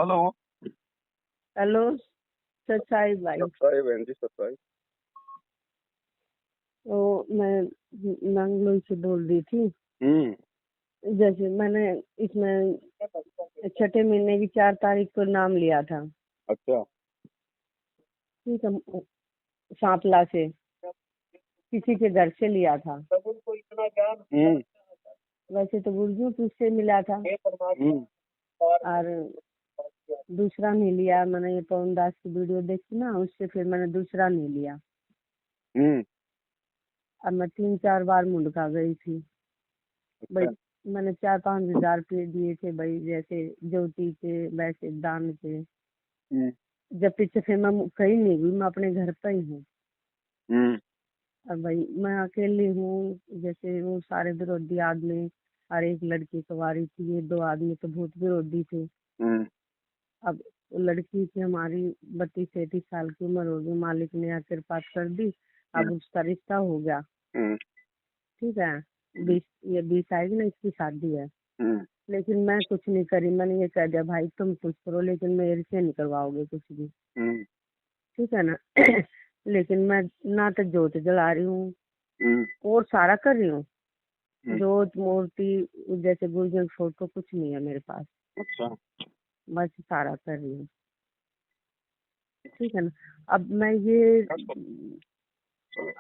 Hello. Hello. सच्चाई भाई। सत्ताई बहन जी, सत्ताई। वो मैं मंगलोई से बोल रही थी। जैसे मैंने इसमें छठे महीने की 4 तारीख को नाम लिया था। अच्छा। ठीक है। सांपला से किसी के घर से लिया था। वैसे तो गुरजू तुझसे मिला था और दूसरा नहीं लिया। मैंने ये पवन दास की वीडियो देखी ना, उससे फिर मैंने दूसरा नहीं लिया। अब मैं 3-4 बार मुंडका गई थी भाई। मैंने 4-5 हजार रुपये दिए थे भाई, जैसे ज्योति के वैसे दान के। जब पीछे फिर मैं कहीं नहीं हुई, मैं अपने घर पर ही हूँ। अब भाई मैं अकेली हूँ। जैसे वो सारे विरोधी आदमी और एक लड़की कुंवारी थी, ये 2 आदमी तो बहुत विरोधी थे। अब लड़की की हमारी 32-33 साल की उम्र होगी, मालिक ने आकर बात कर दी। अब उसका रिश्ता हो गया। ठीक है। 20 आएगी ना, इसकी शादी है। लेकिन मैं कुछ नहीं करी। मैंने ये कह दिया भाई तुम कुछ करो, लेकिन मेरे से नहीं करवाओगे कुछ भी। ठीक है ना। लेकिन मैं ना तो जोत जला रही हूँ और सारा कर रही हूँ। जोत मूर्ति जैसे गुरुजन फोटो कुछ नहीं है मेरे पास। अच्छा। बस सारा कर रही हूँ। ठीक है ना। अब मैं ये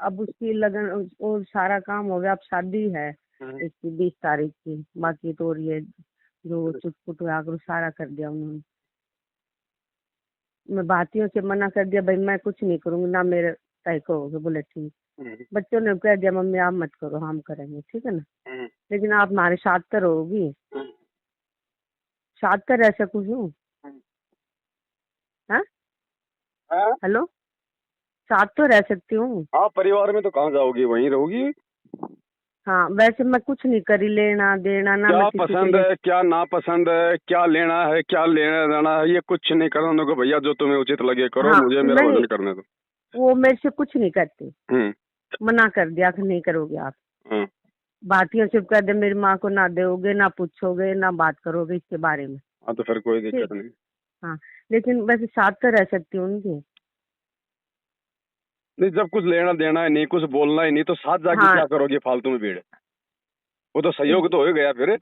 अब उसकी लगन और सारा काम हो गया। अब शादी है इसकी 20 तारीख की। बाकी तो और ये जो चुटपुट आकर सारा कर दिया उन्होंने। मैं बातियों से मना कर दिया भाई, मैं कुछ नहीं करूंगी ना, मेरे तय करोगे। बोले ठीक। बच्चों ने कह दिया मम्मी आप मत करो, हम करेंगे। ठीक है ना। लेकिन आप हमारे साथ तो रहोगी, साथ तो रह सकूँ। हाँ हेलो, साथ तो रह सकती हूँ। हाँ, परिवार में तो कहाँ जाओगी, वहीं रहोगी। हाँ वैसे मैं कुछ नहीं करी, लेना देना ना। क्या मैं किसी के पसंद लिए है, क्या ना पसंद है, क्या लेना है, क्या लेना देना है, ये कुछ नहीं करना। उनको भैया जो तुम्हें उचित लगे करो, हाँ मुझे मेरा नहीं, भजन करने दो। वो मेरे से कुछ नहीं करते। हम्म। मना कर दिया कि नहीं करोगे आप। हाँ। बातियों से कह दे मेरी माँ को ना दोगे, ना पूछोगे, ना बात करोगे इसके बारे में। हाँ, तो फिर कोई ठीक। दिक्कत नहीं। हाँ लेकिन वैसे साथ तो रह सकती हूँ उनके। नहीं, जब कुछ लेना देना है नहीं, कुछ बोलना ही नहीं, तो साथ जाके हाँ क्या करोगे फालतू में भीड़। वो तो सहयोग तो हो गया फिर।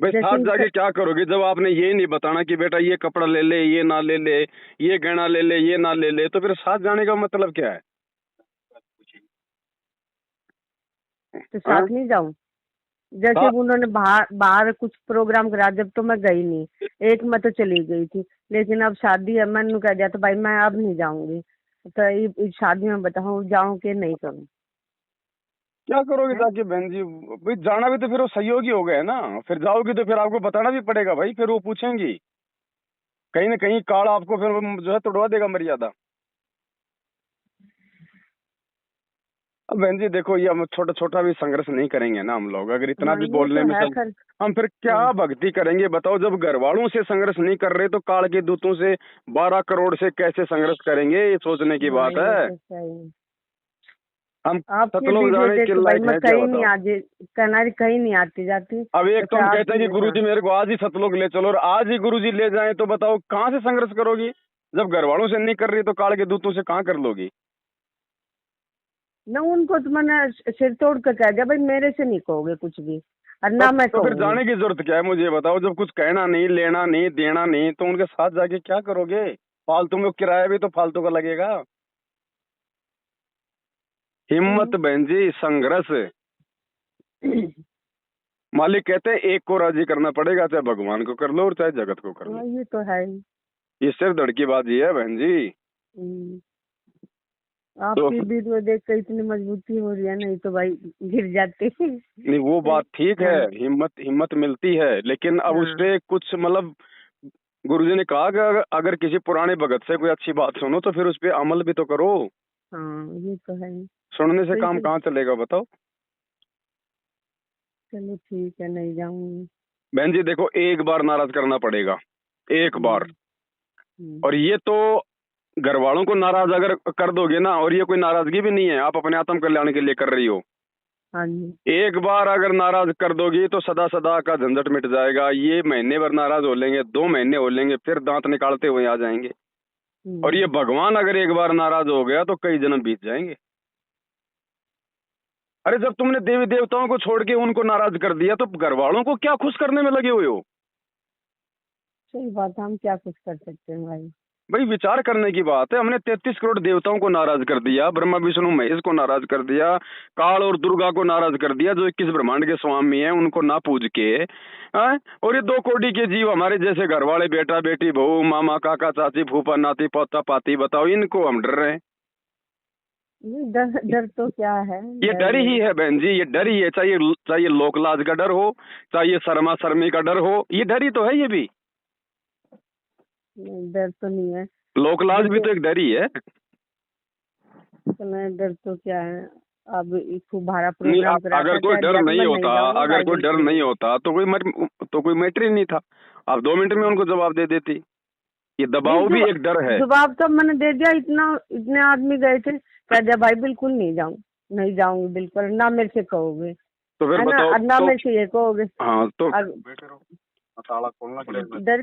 भाई जैसे साथ जाके क्या करोगे जब आपने ये नहीं बताना कि बेटा ये कपड़ा ले ले, ये ना ले ले, ये गहना ले ले, ये ना ले ले, तो फिर साथ जाने का मतलब क्या है। तो हाँ? साथ नहीं जाऊं। जैसे साथ। उन्होंने बाहर बाहर कुछ प्रोग्राम करा, जब तो मैं गई नहीं। एक मैं तो चली गई थी। लेकिन अब शादी है, मैंने कह दिया तो भाई मैं अब नहीं जाऊंगी। तो इस शादी में बताऊं जाऊं कि नहीं करूं। क्या करोगे है? जाके बहन जी। भाई जाना भी तो फिर वो सहयोगी हो गए ना। फिर जाओगे तो फिर आपको बताना भी पड़ेगा भाई, फिर वो पूछेंगी। कहीं ना कहीं कार्ड आपको फिर जो है तोड़वा देगा मर्यादा। अब बहन जी देखो, ये हम छोटा छोटा भी संघर्ष नहीं करेंगे ना हम लोग, अगर इतना हाँ भी ये बोलने तो में है सब खर। हम फिर क्या हाँ, भक्ति करेंगे बताओ। जब घर वालों से संघर्ष नहीं कर रहे तो काल के दूतों से 12 करोड़ से कैसे संघर्ष करेंगे, ये सोचने की हाँ बात ये है। तो सही। हम आपकी सतलोक वीडियो जाने देख के के भाई लायक मैं है क्या कहीं नहीं बताओ। आती, कनारी कहीं नहीं आती जाती। अब एक तो जैसे हम कहते हैं आपकी। कि हाँ गुरुजी मेरे को आज ही सतलोक ले चलो, और आज ही गुरुजी ले जाएं, तो बताओ कहाँ से संघर्ष करोगी। जब घर वालों से नहीं कर रही तो काल के दूतों से कहाँ कर लोगी। ना उनको तो मैंने सिर तोड़ कर कह दिया भाई मेरे से नहीं कहोगे कुछ भी, और ना मैं तो फिर कहूंगी। जाने की जरूरत क्या है मुझे बताओ। जब कुछ कहना नहीं, लेना नहीं, देना नहीं, तो उनके साथ जाके क्या करोगे। फालतू में किराया भी तो फालतू का लगेगा। हिम्मत बहन जी, संघर्ष। मालिक कहते हैं एक को राजी करना पड़ेगा, चाहे भगवान को कर लो और चाहे जगत को कर लो। हाँ ये तो है ही। ये सिर्फ धड़कीबाजी है बहन जी। हम्म, तो आपकी वीडियो देख कर इतनी मजबूती हो रही है, नहीं तो भाई गिर जाते। नहीं, वो बात ठीक है, हाँ हिम्मत हिम्मत मिलती है, लेकिन अब उस हाँ पे कुछ मतलब गुरुजी ने कहा कि अगर किसी पुराने भगत से कोई अच्छी बात सुनो तो फिर उस पे अमल भी तो करो। हाँ ये तो है ही। सुनने से तो काम इसे कहाँ चलेगा बताओ। चलो ठीक है, नहीं जाऊंगी। बहन जी देखो, एक बार नाराज करना पड़ेगा, एक बार। हम्म, हम्म, और ये तो घर वालों को नाराज अगर कर दोगे ना, और ये कोई नाराजगी भी नहीं है, आप अपने आत्म कल्याण के लिए कर रही हो। हाँ जी। एक बार अगर नाराज कर दोगी तो सदा सदा का झंझट मिट जाएगा। ये महीने भर नाराज हो लेंगे, 2 महीने हो लेंगे, फिर दांत निकालते हुए आ जाएंगे। और ये भगवान अगर एक बार नाराज हो गया तो कई जन्म बीत जाएंगे। अरे जब तुमने देवी देवताओं को छोड़ के उनको नाराज कर दिया तो घर वालों को क्या खुश करने में लगे हुए हो? सही बात है, हम क्या कुछ कर सकते हैं भाई। भाई विचार करने की बात है। हमने 33 करोड़ देवताओं को नाराज कर दिया, ब्रह्मा विष्णु महेश को नाराज कर दिया, काल और दुर्गा को नाराज कर दिया, जो 21 ब्रह्मांड के स्वामी हैं उनको ना पूज के। और ये 2 कोटि के जीव हमारे जैसे घर वाले, बेटा बेटी, बहू, मामा, काका, चाची, फूफा, नाती, पोता, पाती, बताओ इनको हम डर रहे हैं। डर डर तो क्या है, ये डर ही है बहन जी, ये डर ही है। चाहिए लोकलाज का डर हो, चाहिए शर्मा शर्मी का डर हो, ये डर ही तो है। ये भी डर तो नहीं है, लोकलाज भी तो एक डर ही है। डर तो क्या है। अब भाड़ा नहीं, प्रोग्राम करा अगर कोई डर नहीं होता, अगर कोई डर नहीं होता तो कोई मैटर ही नहीं था। आप 2 मिनट में उनको जवाब दे देती। ये दबाव भी एक डर है। जवाब तो मैंने दे दिया। इतने आदमी गए थे, कह दिया भाई बिल्कुल नहीं जाऊंगी बिल्कुल, ना मेरे से कहोगे, तो फिर है बताओ ना मेरे से ये कहोगे। हाँ तो डर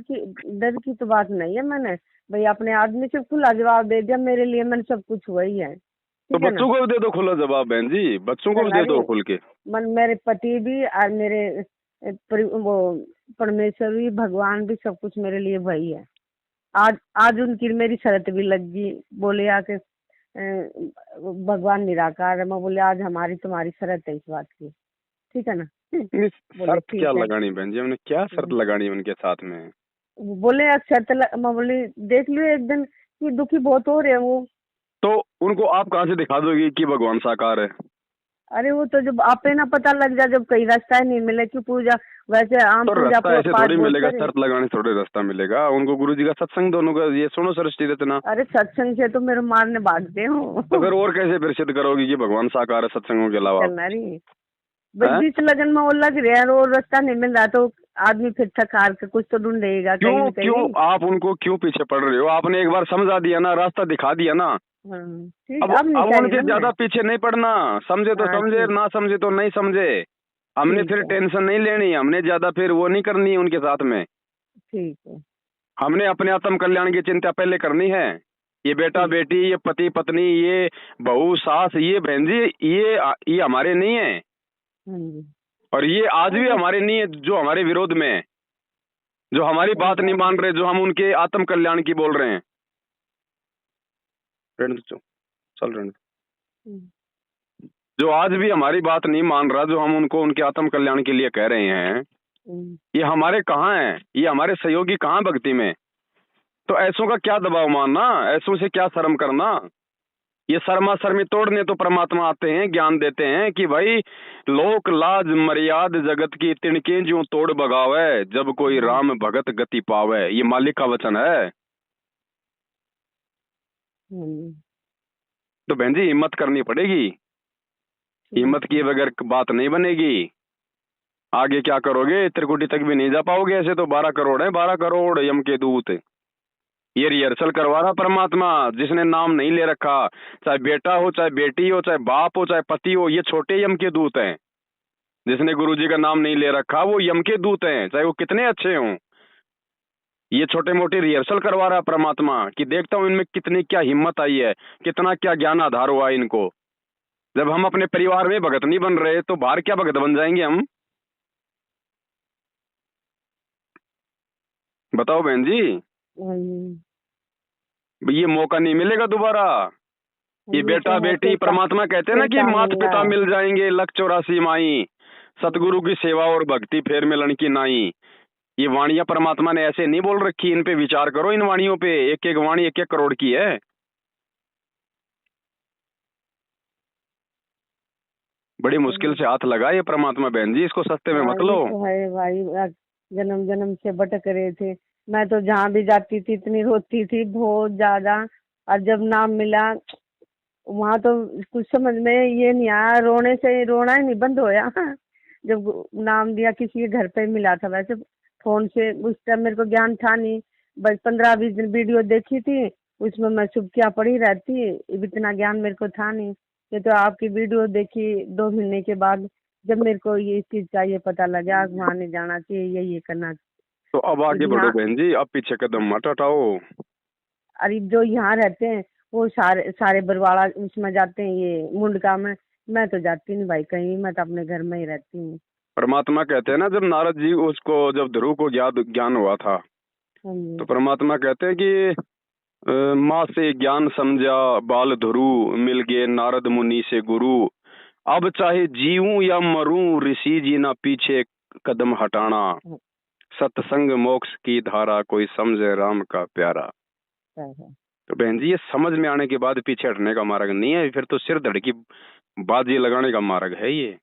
की तो बात नहीं है। मैंने भाई अपने आदमी से खुला जवाब दे दिया, मेरे लिए मैंने सब कुछ वही है। तो बच्चों को भी दे दो खुला जवाब बहन जी, बच्चों को भी दे दो खुल के। मेरे पति भी और मेरे वो परमेश्वर भी, भगवान भी, सब कुछ मेरे लिए वही है। आज उनकी मेरी शर्त भी लग गई, बोले आके भगवान निराकार है। मैं बोले आज हमारी तुम्हारी शर्त है इस बात की, ठीक है ना। शर्त क्या लगानी बहन जी, हमने क्या शर्त लगानी उनके साथ में? बोले शर्त मैं बोली देख लियो एक दिन कि दुखी बहुत हो रहे हैं वो। तो उनको आप कहाँ से दिखा दोगे कि भगवान साकार है? अरे वो तो जब आप ना पता लग जाए, जब कहीं रास्ता ही नहीं मिले कि पूजा वैसे आम तो पूजा रास्ता ऐसे थोड़ी मिलेगा, शर्त लगाने थोड़े रास्ता मिलेगा। उनको गुरु जी का सत्संग दोनों का ये सुनो सृष्टि रचना। अरे सत्संग से तो मेरे मारने भागते हो। तो फिर और कैसे फिर सिद्ध करोगी कि भगवान साकार है सत्संगों के अलावा? बीच लगन में वो लग रहे हैं और रास्ता नहीं मिल रहा तो आदमी फिर थक हार के कुछ तो ढूंढेगा। क्यों आप उनको क्यों पीछे पड़ रहे हो? आपने एक बार समझा दिया ना, रास्ता दिखा दिया ना। अब उनके ज्यादा पीछे नहीं पड़ना। समझे तो समझे, ना समझे तो नहीं समझे। हमने फिर टेंशन नहीं लेनी, हमने ज्यादा फिर वो नहीं करनी उनके साथ में। ठीक है। हमने अपने आत्म कल्याण की चिंता पहले करनी है। ये बेटा बेटी, ये पति पत्नी, ये बहू सास, ये बहन जी, ये हमारे नहीं है। और ये आज भी हमारे नहीं है जो हमारे विरोध में है, जो हमारी बात नहीं मान रहे, जो हम उनके आत्म कल्याण की बोल रहे हैं। चल रहे जो आज भी हमारी बात नहीं मान रहा, जो हम उनको उनके आत्म कल्याण के लिए कह रहे हैं, ये हमारे कहाँ हैं? ये हमारे सहयोगी कहाँ भक्ति में? तो ऐसों का क्या दबाव मानना, ऐसों से क्या शर्म करना? ये शर्मा शर्मी तोड़ने तो परमात्मा आते हैं, ज्ञान देते हैं कि भाई लोक लाज मर्याद जगत की तिनके जो तोड़ बगावे, जब कोई राम भगत गति पावे। ये मालिक का वचन है। तो बहन जी हिम्मत करनी पड़ेगी, हिम्मत किए बगैर बात नहीं बनेगी। आगे क्या करोगे? त्रिकुटी तक भी नहीं जा पाओगे। ऐसे तो 12 करोड़ है, 12 करोड़ यम के दूत। ये रिहर्सल करवा रहा परमात्मा, जिसने नाम नहीं ले रखा, चाहे बेटा हो, चाहे बेटी हो, चाहे बाप हो, चाहे पति हो, ये छोटे यम के दूत हैं। जिसने गुरुजी का नाम नहीं ले रखा वो यम के दूत हैं, चाहे वो कितने अच्छे हों। ये छोटे मोटे रिहर्सल करवा रहा परमात्मा कि देखता हूं इनमें कितनी क्या हिम्मत आई है, कितना क्या ज्ञान आधार हुआ है इनको। जब हम अपने परिवार में भगत नहीं बन रहे तो बाहर क्या भगत बन जाएंगे हम? बताओ बहन जी। ये मौका नहीं मिलेगा दोबारा। ये बेटा बेटी, परमात्मा कहते हैं ना कि माता पिता मिल जाएंगे, लख 84 माई, सतगुरु की सेवा और भक्ति फेर मिलन की नाई। ये वाणियां परमात्मा ने ऐसे नहीं बोल रखी। इन पे विचार करो, इन वाणियों पे। एक एक वाणी 1-1 करोड़ की है। बड़ी मुश्किल से हाथ लगा ये परमात्मा बहन जी, इसको सस्ते में मत लो। है भाई, जन्म जन्म से भटक रहे थे। मैं तो जहाँ भी जाती थी इतनी रोती थी, बहुत ज्यादा। और जब नाम मिला वहाँ तो कुछ समझ में ये नहीं आया, रोने से रोना ही नहीं बंद होया। जब नाम दिया किसी के घर पे मिला था, वैसे फोन से उस टाइम मेरे को ज्ञान था नहीं। बस 15-20 दिन वीडियो देखी थी, उसमें मैं चुपकिया पड़ी रहती, इतना ज्ञान मेरे को था नहीं। ये तो आपकी वीडियो देखी 2 महीने के बाद, जब मेरे को ये इस चीज का ये पता लगा कि वहाँ नहीं जाना चाहिए, ये करना तो अब आगे चाहिए। बढ़ो यहाँ बहन जी, अब पीछे कदम मत हटाओ। अरे जो यहाँ रहते हैं वो सारे सारे बरवाड़ा उसमें जाते हैं, ये मुंडका में। मैं तो जाती नहीं भाई कहीं, मैं तो अपने घर में ही रहती हूँ। परमात्मा कहते हैं ना, जब नारद जी उसको, जब ध्रुव को ज्ञान हुआ था, हाँ जी। तो परमात्मा कहते हैं कि माँ से ज्ञान समझा बाल ध्रुव, मिल गए नारद मुनि से गुरु। अब चाहे जीऊं या मरूं, ऋषि जी ना पीछे कदम हटाना। सत्संग मोक्ष की धारा, कोई समझे राम का प्यारा। तो बहन जी, ये समझ में आने के बाद पीछे हटने का मार्ग नहीं है, फिर तो सिर धड़ की बाजी लगाने का मार्ग है ये।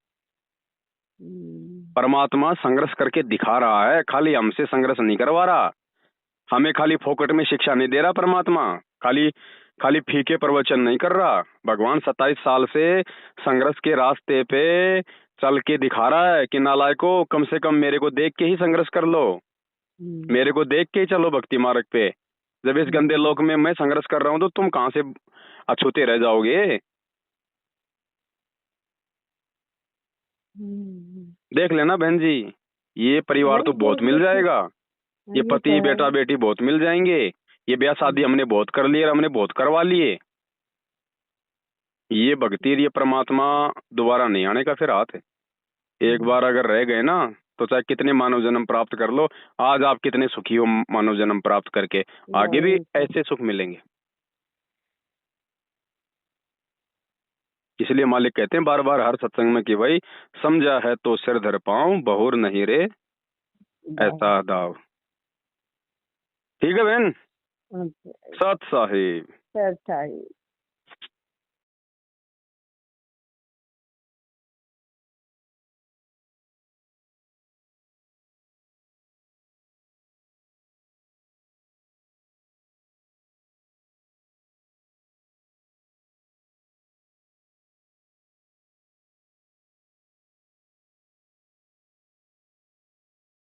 परमात्मा संघर्ष करके दिखा रहा है, खाली हमसे संघर्ष नहीं करवा रहा। हमें खाली फोकट में शिक्षा नहीं दे रहा परमात्मा, खाली खाली फीके प्रवचन नहीं कर रहा। भगवान 27 साल से संघर्ष के रास्ते पे चल के दिखा रहा है कि नालायको, कम से कम मेरे को देख के ही संघर्ष कर लो, मेरे को देख के ही चलो भक्ति मार्ग पे। जब इस गंदे लोक में मैं संघर्ष कर रहा हूं तो तुम कहां से अछूते रह जाओगे। देख लेना बहन जी, ये परिवार तो बहुत मिल जाएगा, ये पति बेटा बेटी बहुत मिल जाएंगे, ये ब्याह शादी हमने बहुत कर लिए, हमने बहुत करवा लिए। ये भक्ति, ये परमात्मा दोबारा नहीं आने का फिर हाथ है। एक बार अगर रह गए ना, तो चाहे कितने मानव जन्म प्राप्त कर लो, आज आप कितने सुखी हो मानव जन्म प्राप्त करके, आगे भी ऐसे सुख मिलेंगे। इसलिए मालिक कहते हैं बार बार हर सत्संग में कि भाई समझा है तो सिर धर पाऊं, बहुर नहीं रे ऐसा दाव। ठीक है बहन। सत साहिब।